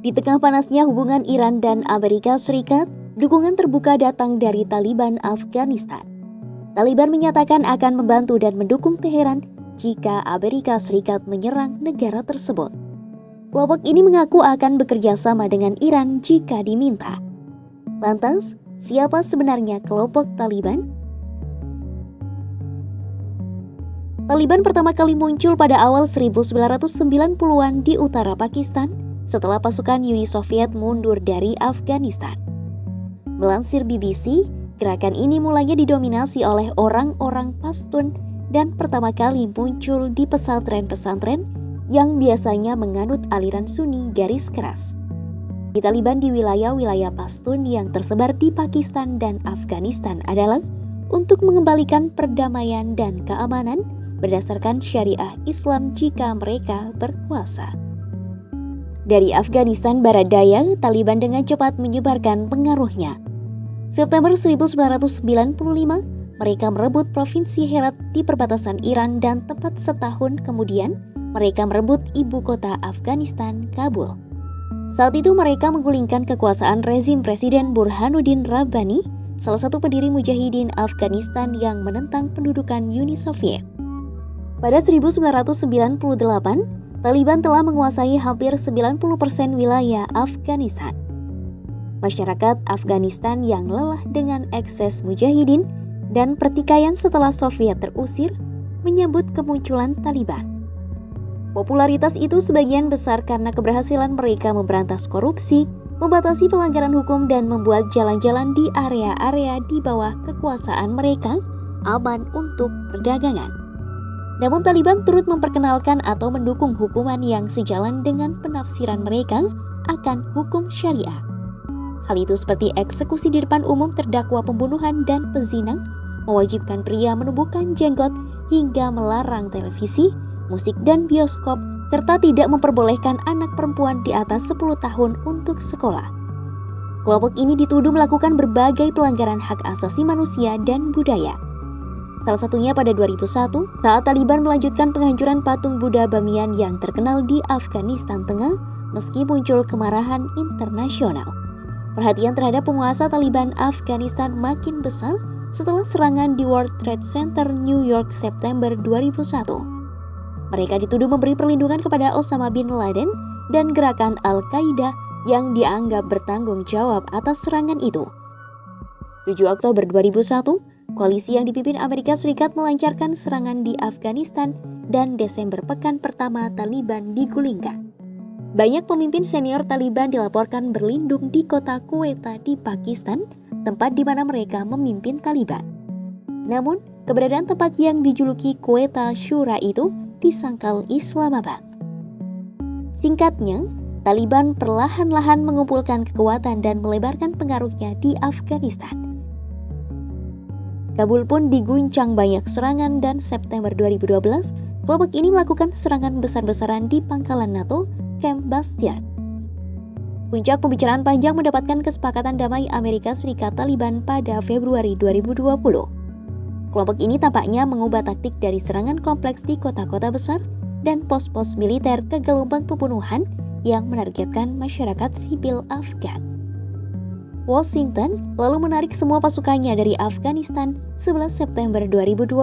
Di tengah panasnya hubungan Iran dan Amerika Serikat, dukungan terbuka datang dari Taliban Afghanistan. Taliban menyatakan akan membantu dan mendukung Teheran jika Amerika Serikat menyerang negara tersebut. Kelompok ini mengaku akan bekerja sama dengan Iran jika diminta. Lantas, siapa sebenarnya kelompok Taliban? Taliban pertama kali muncul pada awal 1990-an di utara Pakistan setelah pasukan Uni Soviet mundur dari Afghanistan. Melansir BBC, gerakan ini mulanya didominasi oleh orang-orang Pashtun dan pertama kali muncul di pesantren-pesantren yang biasanya menganut aliran Sunni garis keras. Di Taliban di wilayah-wilayah Pashtun yang tersebar di Pakistan dan Afghanistan adalah untuk mengembalikan perdamaian dan keamanan berdasarkan syariah Islam jika mereka berkuasa. Dari Afghanistan Barat Daya, Taliban dengan cepat menyebarkan pengaruhnya. September 1995, mereka merebut Provinsi Herat di perbatasan Iran dan tepat setahun kemudian, mereka merebut ibu kota Afghanistan, Kabul. Saat itu mereka menggulingkan kekuasaan rezim Presiden Burhanuddin Rabbani, salah satu pendiri Mujahidin Afghanistan yang menentang pendudukan Uni Soviet. Pada 1998, Taliban telah menguasai hampir 90% wilayah Afghanistan. Masyarakat Afghanistan yang lelah dengan ekses mujahidin dan pertikaian setelah Soviet terusir menyambut kemunculan Taliban. Popularitas itu sebagian besar karena keberhasilan mereka memberantas korupsi, membatasi pelanggaran hukum dan membuat jalan-jalan di area-area di bawah kekuasaan mereka aman untuk perdagangan. Namun Taliban turut memperkenalkan atau mendukung hukuman yang sejalan dengan penafsiran mereka akan hukum syariah. Hal itu seperti eksekusi di depan umum terdakwa pembunuhan dan pezina, mewajibkan pria menumbuhkan jenggot hingga melarang televisi, musik dan bioskop, serta tidak memperbolehkan anak perempuan di atas 10 tahun untuk sekolah. Kelompok ini dituduh melakukan berbagai pelanggaran hak asasi manusia dan budaya. Salah satunya pada 2001 saat Taliban melanjutkan penghancuran patung Buddha Bamiyan yang terkenal di Afghanistan Tengah meski muncul kemarahan internasional. Perhatian terhadap penguasa Taliban Afghanistan makin besar setelah serangan di World Trade Center New York September 2001. Mereka dituduh memberi perlindungan kepada Osama bin Laden dan gerakan Al-Qaeda yang dianggap bertanggung jawab atas serangan itu. 7 Oktober 2001, koalisi yang dipimpin Amerika Serikat melancarkan serangan di Afghanistan dan Desember pekan pertama Taliban digulingkan. Banyak pemimpin senior Taliban dilaporkan berlindung di kota Quetta di Pakistan, tempat di mana mereka memimpin Taliban. Namun, keberadaan tempat yang dijuluki Quetta Shura itu disangkal Islamabad. Singkatnya, Taliban perlahan-lahan mengumpulkan kekuatan dan melebarkan pengaruhnya di Afghanistan. Kabul pun diguncang banyak serangan dan September 2012, kelompok ini melakukan serangan besar-besaran di pangkalan NATO, Camp Bastion. Puncak pembicaraan panjang mendapatkan kesepakatan damai Amerika Serikat Taliban pada Februari 2020. Kelompok ini tampaknya mengubah taktik dari serangan kompleks di kota-kota besar dan pos-pos militer ke gelombang pembunuhan yang menargetkan masyarakat sipil Afgan. Washington lalu menarik semua pasukannya dari Afghanistan 11 September 2021.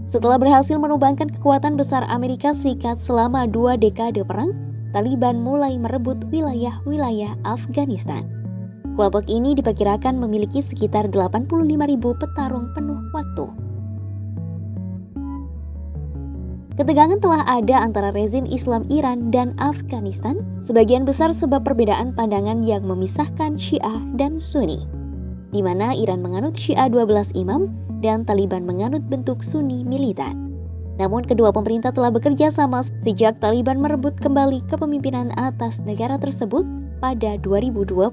Setelah berhasil menumbangkan kekuatan besar Amerika Serikat selama 2 dekade perang, Taliban mulai merebut wilayah-wilayah Afghanistan. Kelompok ini diperkirakan memiliki sekitar 85.000 petarung penuh waktu. Ketegangan telah ada antara rezim Islam Iran dan Afghanistan, sebagian besar sebab perbedaan pandangan yang memisahkan Syiah dan Sunni, di mana Iran menganut Syiah 12 imam dan Taliban menganut bentuk Sunni militan. Namun kedua pemerintah telah bekerja sama sejak Taliban merebut kembali kepemimpinan atas negara tersebut pada 2021.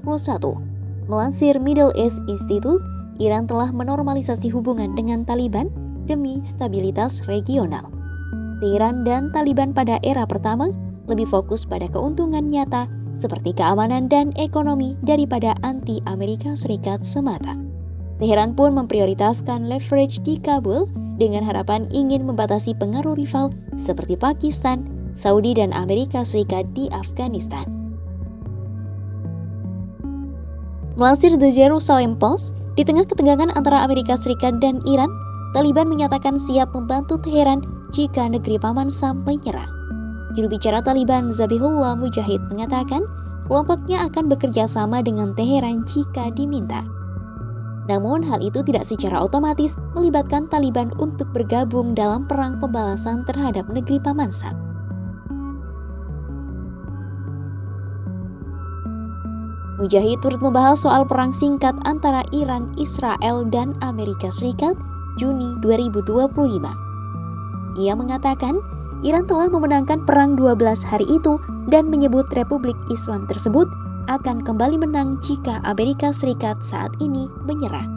Melansir Middle East Institute, Iran telah menormalisasi hubungan dengan Taliban demi stabilitas regional. Teheran dan Taliban pada era pertama lebih fokus pada keuntungan nyata seperti keamanan dan ekonomi daripada anti-Amerika Serikat semata. Teheran pun memprioritaskan leverage di Kabul dengan harapan ingin membatasi pengaruh rival seperti Pakistan, Saudi dan Amerika Serikat di Afghanistan. Melansir The Jerusalem Post, di tengah ketegangan antara Amerika Serikat dan Iran, Taliban menyatakan siap membantu Teheran jika negeri Paman Sam menyerang. Juru bicara Taliban Zabihullah Mujahid mengatakan, kelompoknya akan bekerja sama dengan Teheran jika diminta. Namun hal itu tidak secara otomatis melibatkan Taliban untuk bergabung dalam perang pembalasan terhadap negeri Paman Sam. Mujahid turut membahas soal perang singkat antara Iran, Israel, dan Amerika Serikat Juni 2025. Ia mengatakan, Iran telah memenangkan perang 12 hari itu dan menyebut Republik Islam tersebut akan kembali menang jika Amerika Serikat saat ini menyerah.